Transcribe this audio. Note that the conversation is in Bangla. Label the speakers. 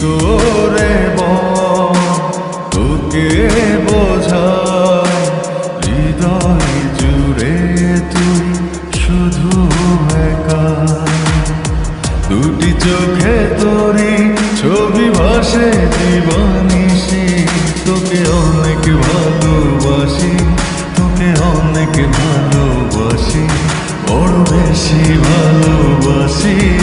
Speaker 1: করে বল তোকে বোঝায় হৃদয় জুড়ে তুই শুধু একা। দুটি চোখে তোরি ছবি ভাসে জীবনিশি, তোকে অনেক ভালোবাসি, তোকে অনেক ভালোবাসি, বড় বেশি ভালোবাসি।